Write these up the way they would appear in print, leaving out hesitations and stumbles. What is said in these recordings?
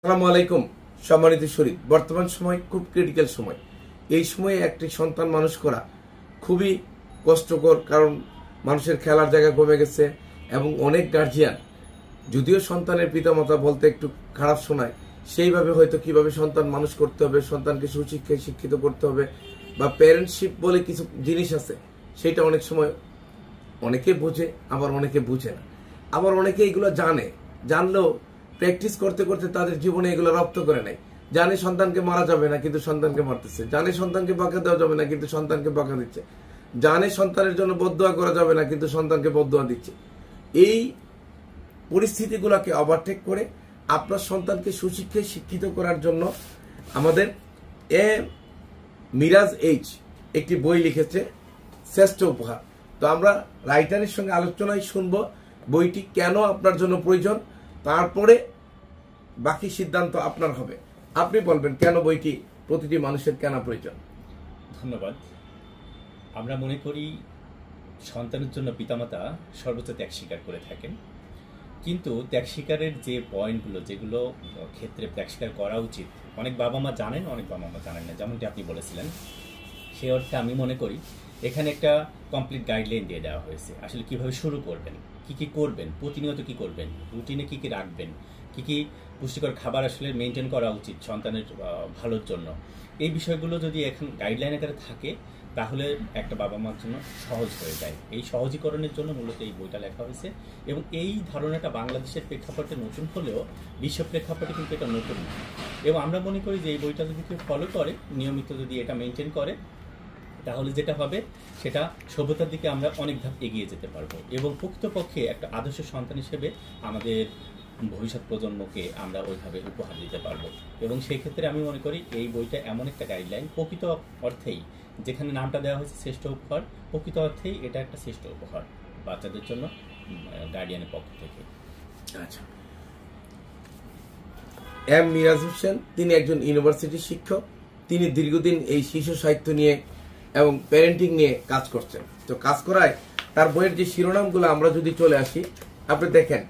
আসসালামু আলাইকুম সম্মানিত শরীফ। বর্তমান সময় খুব ক্রিটিক্যাল সময়। এই সময়ে একটি সন্তান মানুষ করা খুবই কষ্টকর, কারণ মানুষের খেলার জায়গা কমে গেছে এবং অনেক গার্জিয়ান, যদিও সন্তানের পিতামাতা বলতে একটু খারাপ শোনায়, সেইভাবে হয়তো কিভাবে সন্তান মানুষ করতে হবে, সন্তানকে সুশিক্ষায় শিক্ষিত করতে হবে বা প্যারেন্টশিপ বলে কিছু জিনিস আছে, সেটা অনেক সময় অনেকে বোঝে, আবার অনেকে বুঝে না, আবার অনেকে এগুলো জানলেও প্র্যাকটিস করতে করতে তাদের জীবনে এগুলো রপ্ত করে নেয়। জানে সন্তানকে মারা যাবে না, কিন্তু সন্তানকে মারতেছে। জানে সন্তানকে বকা দেওয়া যাবে না, কিন্তু সন্তানকে বকা দিচ্ছে। জানে সন্তানের জন্য বদদোয়া করা যাবে না, কিন্তু সন্তানকে বদদোয়া দিচ্ছে। এই পরিস্থিতিগুলোকে ওভারটেক করে আপনার সন্তানকে সুশিক্ষায় শিক্ষিত করার জন্য আমাদের মিরাজ এইচ একটি বই লিখেছে, শ্রেষ্ঠ উপহার। তো আমরা রাইটারের সঙ্গে আলোচনায় শুনবো বইটি কেন আপনার জন্য প্রয়োজন, তারপরে বাকি সিদ্ধান্ত আপনার হবে। আপনি বলবেন কেন বইটি প্রতিটি মানুষের কেন প্রয়োজন। ধন্যবাদ। আমরা মনে করি সন্তানের জন্য পিতামাতা সর্বোচ্চ ত্যাগ স্বীকার করে থাকেন, কিন্তু ত্যাগ স্বীকারের যে পয়েন্টগুলো, যেগুলো ক্ষেত্রে ত্যাগ স্বীকার করা উচিত, অনেক বাবা মা জানেন, অনেক বাবা মা জানেন না, যেমনটি আপনি বলেছিলেন। সে অর্থে আমি মনে করি এখানে একটা কমপ্লিট গাইডলাইন দিয়ে দেওয়া হয়েছে। আসলে কিভাবে শুরু করবেন, কি করবেন, প্রতিনিয়ত কি করবেন, রুটিনে কি রাখবেন, কি পুষ্টিকর খাবার আসলে মেনটেন করা উচিত সন্তানের ভালোর জন্য, এই বিষয়গুলো যদি এখন গাইডলাইন আকারে থাকে তাহলে একটা বাবা মার জন্য সহজ হয়ে যায়। এই সহজীকরণের জন্য মূলত এই বইটা লেখা হয়েছে, এবং এই ধারণাটা বাংলাদেশের প্রেক্ষাপটে নতুন হলেও বিশ্ব প্রেক্ষাপটে কিন্তু এটা নতুন না। এবং আমরা মনে করি যে এই বইটা যদি কেউ ফলো করে, নিয়মিত যদি এটা মেনটেন করে, তাহলে যেটা হবে সেটা সভ্যতার দিকে আমরা অনেক ধাপ এগিয়ে যেতে পারবো, এবং প্রকৃতপক্ষে একটা আদর্শ সন্তান হিসেবে আমাদের ভবিষ্যৎ প্রজন্মকে আমরা ওইভাবে উপহার দিতে পারবো। এবং সেই ক্ষেত্রে আমি মনে করি এই বইটা এমন একটা গাইডলাইন, প্রকৃত অর্থেই যেখানে নামটা দেওয়া হয়েছে শ্রেষ্ঠ উপহার, প্রকৃত অর্থেই এটা একটা শ্রেষ্ঠ উপহার বাচ্চাদের জন্য গার্ডিয়ানের পক্ষ থেকে। আচ্ছা, মিরাজ হোসেন তিনি একজন ইউনিভার্সিটি শিক্ষক। তিনি দীর্ঘদিন এই শিশু সাহিত্য নিয়ে এবং প্যারেন্টিং নিয়ে কাজ করছেন। তো কাজ করায় তার বইয়ের যে শিরোনামগুলো আমরা যদি চলে আসি, আপনি দেখেন,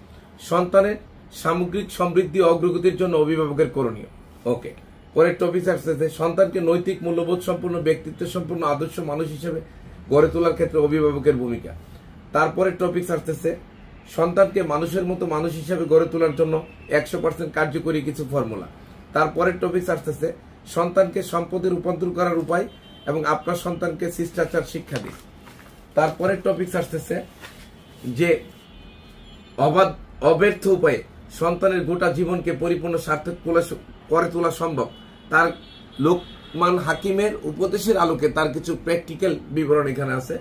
সন্তানের সামগ্রিক সমৃদ্ধি ও অগ্রগতির জন্য অভিভাবকের করণীয়। ওকে, পরের টপিক আসতেছে সন্তানকে নৈতিক মূল্যবোধ সম্পূর্ণ, ব্যক্তিত্ব সম্পূর্ণ আদর্শ মানুষ হিসেবে গড়ে তোলার ক্ষেত্রে অভিভাবকের ভূমিকা। তারপরে টপিক আসতেছে সন্তানকে মানুষের মতো মানুষ হিসেবে গড়ে তোলার জন্য 100% কার্যকরী কিছু ফর্মুলা। তারপরের টপিক আসতেছে সন্তানকে সম্পদে রূপান্তর করার উপায় এবং আপনার সন্তানকে শিষ্টাচার শিক্ষা দিন। তারপরের টপিক আসতেছে যে অব্যর্থ উপায়ে সন্তানের গোটা জীবনকে পরিপূর্ণ সার্থক করে তোলা সম্ভব, তার লোকমান হাকিমের উপদেশের আলোকে তার কিছু প্র্যাকটিক্যাল বিবরণ এখানে আছে।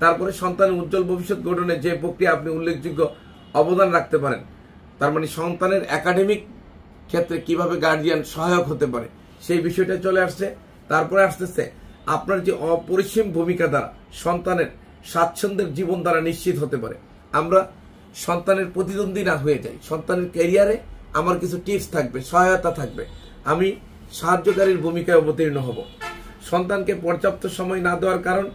তারপরে সন্তানের উজ্জ্বল ভবিষ্যৎ গঠনে যে প্রক্রিয়া আপনি উল্লেখযোগ্য অবদান রাখতে পারেন, তার মানে সন্তানের একাডেমিক ক্ষেত্রে কিভাবে গার্ডিয়ান সহায়ক হতে পারে, সেই বিষয়টা চলে আসছে। তারপরে আসতেছে আপনার যে অপরিসীম ভূমিকা দ্বারা সন্তানের স্বাচ্ছন্দ্যের জীবন দ্বারা নিশ্চিত হতে পারে। আমরা সন্তানের প্রতিদ্বন্দ্বী না হয়ে যাই, সন্তানের ক্যারিয়ারে আমার কিছু টিপস থাকবে, সহায়তা থাকবে, আমি সাহায্যকারীর ভূমিকায় অবতীর্ণ হব। সন্তানকে পর্যাপ্ত সময় না দেওয়ার কারণ,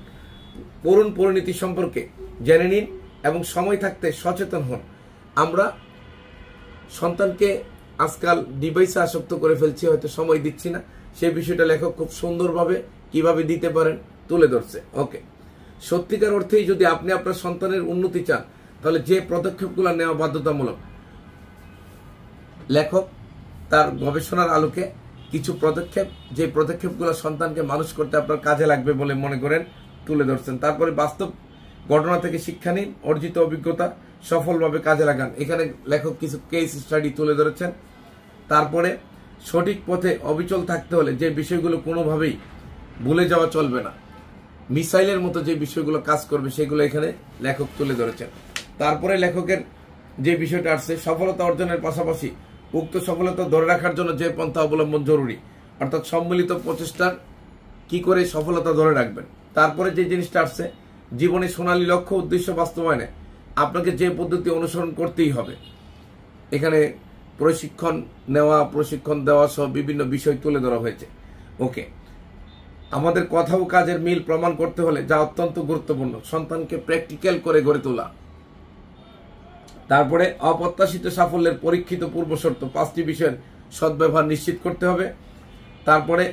করুণ পরিণতি সম্পর্কে জেনে নিন এবং সময় থাকতে সচেতন হন। আমরা সন্তানকে আজকাল ডিভাইসে আসক্ত করে ফেলছি, হয়তো সময় দিচ্ছি না, সেই বিষয়টা লেখক খুব সুন্দরভাবে কিভাবে দিতে পারেন তুলে ধরছে। ওকে, সত্যিকার অর্থেই যদি আপনি আপনার সন্তানের উন্নতি চান, তাহলে যে পদক্ষেপগুলো নেওয়া বাধ্যতামূলক, লেখক তার গবেষণার আলোকে কিছু পদক্ষেপ, যে পদক্ষেপগুলো সন্তানকে মানুষ করতে আপনার কাজে লাগবে বলে মনে করেন, তুলে ধরছেন। তারপরে বাস্তব ঘটনা থেকে শিক্ষা নিন, অর্জিত অভিজ্ঞতা সফলভাবে কাজে লাগান। এখানে লেখক কিছু কেস স্টাডি তুলে ধরেছেন। তারপরে সঠিক পথে অবিচল থাকতে হলে যে বিষয়গুলো কোনোভাবেই ভুলে যাওয়া চলবে না, মিসাইলের মতো যে বিষয়গুলো কাজ করবে, সেগুলো এখানে লেখক তুলে ধরেছেন। তারপরে লেখকের যে বিষয়টা আসছে, সফলতা অর্জনের পাশাপাশি উক্ত সফলতা ধরে রাখার জন্য যে পন্থা অবলম্বন জরুরি, অর্থাৎ সম্মিলিত প্রচেষ্টার কি করে সফলতা ধরে রাখবেন। তারপরে যে জিনিসটা আসছে, জীবনে সোনালী লক্ষ্য উদ্দেশ্য বাস্তবায়নে আপনাকে যে পদ্ধতি অনুসরণ করতেই হবে। এখানে প্রশিক্ষণ দেওয়া সহ বিভিন্ন বিষয় তুলে ধরা হয়েছে। ওকে, আমাদের কথা ও কাজের মিল প্রমাণ করতে হলে যা অত্যন্ত গুরুত্বপূর্ণ, সন্তানকে প্র্যাকটিক্যাল করে গড়ে তোলা। তারপরে অপ্রত্যাশিত সাফল্যের পরীক্ষিত পূর্বশর্ত 5টি বিষয়ের সদ্ব্যবহার নিশ্চিত করতে হবে। তারপরে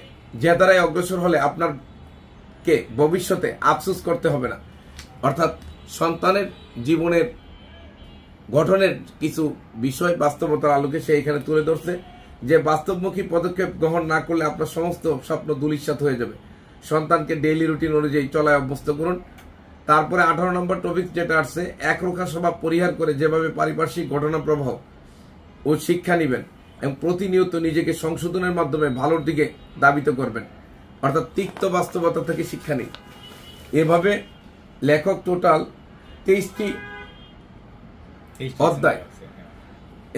যে দ্বারাই অগ্রসর হলে আপনারকে ভবিষ্যতে আফসোস করতে হবে না, অর্থাৎ সন্তানের জীবনের গঠনের কিছু বিষয় বাস্তবতার আলোকে সে এখানে তুলে ধরছে যে বাস্তবমুখী পদক্ষেপ গ্রহণ না করলে আপনার সমস্ত স্বপ্ন ধূলিসাৎ হয়ে যাবে। সন্তানকে ডেইলি রুটিন অনুযায়ী চলায় অভ্যস্ত করুন। তারপরে 18 নম্বর টপিক যেটা আসছে, একরোখা স্বভাব পরিহার করে যেভাবে পারিপার্শ্বিক ঘটনা প্রবাহ ও শিক্ষা নেবেন এবং প্রতিনিয়ত নিজেকে সংশোধনের মাধ্যমে ভালোর দিকে ধাবিত করবেন, অর্থাৎ তিক্ত বাস্তবতা থেকে শিক্ষা নিন। এভাবে লেখক টোটাল 23টি অধ্যায়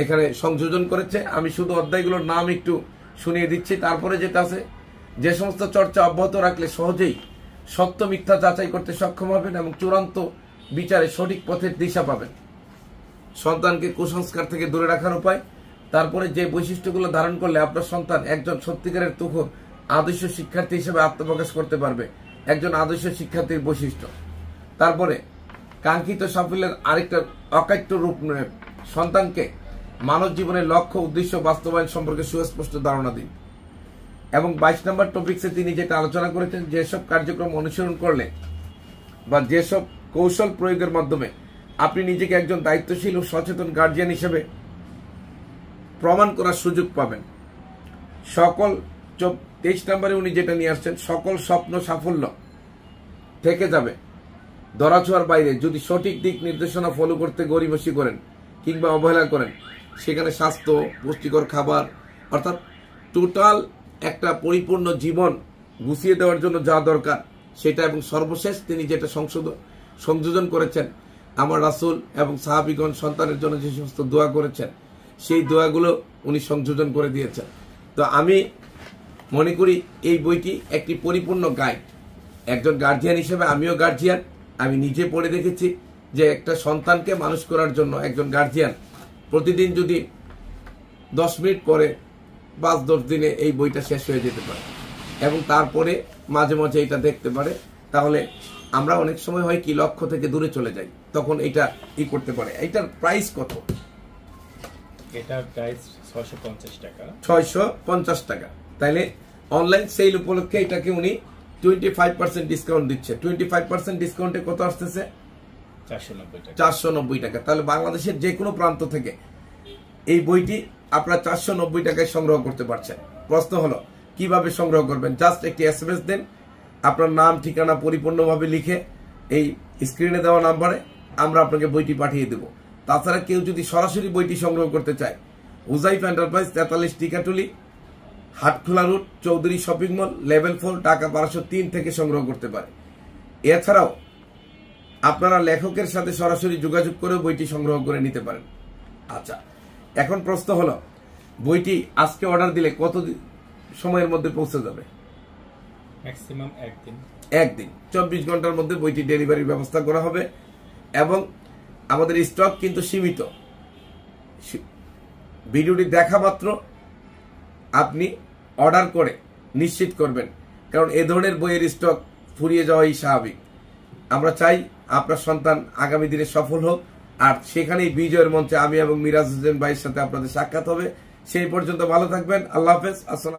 এখানে সংযোজন করেছে। আমি শুধু অধ্যায়গুলোর নাম একটু শুনিয়ে দিচ্ছি। তারপরে যেটা আছে, যে সমস্ত চর্চা অব্যাহত রাখলে সহজেই সত্য মিথ্যা যাচাই করতে সক্ষম হবেন এবং চূড়ান্ত বিচারে সঠিক পথের দিশা পাবেন। সন্তানকে কুসংস্কার থেকে দূরে রাখার উপায়। তারপরে যে বৈশিষ্ট্যগুলো ধারণ করলে আপনার সন্তান একজন সত্যিকারের তুখোর আদর্শ শিক্ষার্থী হিসেবে আত্মপ্রকাশ করতে পারবে, একজন আদর্শ শিক্ষার্থীর বৈশিষ্ট্য। তারপরে কাঙ্ক্ষিত সাফল্যের আরেকটা অকাট্য রূপ নয়, সন্তানকে মানব জীবনের লক্ষ্য উদ্দেশ্য বাস্তবায়ন সম্পর্কে সুস্পষ্ট ধারণা দিন। এবং 22 নম্বর টপিকসে তিনি যেটা আলোচনা করেছেন, যেসব কার্যক্রম অনুসরণ করলে বা যেসব কৌশল প্রয়োগের মাধ্যমে আপনি নিজেকে একজন দায়িত্বশীল ও সচেতন গার্জিয়ান হিসেবে প্রমাণ করার সুযোগ পাবেন। সকল 23 নম্বরে উনি যেটা নিয়ে আসছেন, সকল স্বপ্ন সাফল্য থেকে যাবে ধরাছোঁয়ার বাইরে যদি সঠিক দিক নির্দেশনা ফলো করতে গড়িমসি করেন কিংবা অবহেলা করেন। সেখানে স্বাস্থ্য, পুষ্টিকর খাবার, অর্থাৎ টোটাল একটা পরিপূর্ণ জীবন গুছিয়ে দেওয়ার জন্য যা দরকার সেটা, এবং সর্বশেষ তিনি যেটা সংযোজন করেছেন, আমার রাসূল এবং সাহাবীগণ সন্তানের জন্য যে সমস্ত দোয়া করেছেন সেই দোয়াগুলো উনি সংযোজন করে দিয়েছেন। তো আমি মনে করি এই বইটি একটি পরিপূর্ণ গাইড। একজন গার্জিয়ান হিসেবে আমিও গার্জিয়ান, আমি নিজে পড়ে দেখেছি যে একটা সন্তানকে মানুষ করার জন্য একজন গার্জিয়ান প্রতিদিন যদি 10 মিনিট পরে 5-10 দিনে এই বইটা শেষ হয়ে যেতে পারে এবং তারপরে মাঝে মাঝে এটা দেখতে পারে, তাহলে আমরা অনেক সময় হয় কি লক্ষ্য থেকে দূরে চলে যাই, তখন এটা করতে পারে। এটার প্রাইস কত? এটার প্রাইস 650 টাকা। 650 টাকা। তাইলে অনলাইন সেল উপলক্ষে এটাকে উনি 25% ডিসকাউন্ট দিচ্ছে। 25% ডিসকাউন্টে কত আসতেছে? 490 টাকা। 490 টাকা। তাহলে বাংলাদেশের যে কোনো প্রান্ত থেকে এই বইটি আপনারা 490 টাকায় সংগ্রহ করতে পারছেন। প্রশ্ন হলো কিভাবে সংগ্রহ করবেন? জাস্ট একটি SMS দেন, আপনার নাম ঠিকানা পরিপূর্ণভাবে লিখে এই স্ক্রিনে দেওয়া নাম্বারে আমরা আপনাকে বইটি পাঠিয়ে দেব। তাছাড়া কেউ যদি সরাসরি বইটি সংগ্রহ করতে চায়, Huzaif enterprise 43 Tikatuli, Hatkhola road, Chowdhury shopping mall, level 4, Dhaka 1203 থেকে সংগ্রহ করতে পারে। এছাড়াও আপনারা লেখকের সাথে সরাসরি যোগাযোগ করে বইটি সংগ্রহ করে নিতে পারেন। আচ্ছা, এখন প্রশ্ন হলো বইটি আজকে অর্ডার দিলে কত সময়ের মধ্যে পৌঁছে যাবে? ম্যাক্সিমাম একদিন। 24 ঘন্টার মধ্যে বইটি ডেলিভারির ব্যবস্থা করা হবে এবং আমাদের স্টক কিন্তু সীমিত। ভিডিওটি দেখা মাত্র আপনি অর্ডার করে নিশ্চিত করবেন, কারণ এ ধরনের বইয়ের স্টক ফুরিয়ে যাওয়াই স্বাভাবিক। আমরা চাই আপনার সন্তান আগামী দিনে সফল হোক, আর সেখানেই বিজয়ের মঞ্চে আমি এবং মিরাজ হোসেন ভাইয়ের সাথে আপনাদের সাক্ষাৎ হবে। সেই পর্যন্ত ভালো থাকবেন। আল্লাহ হাফেজ। আসসালাম।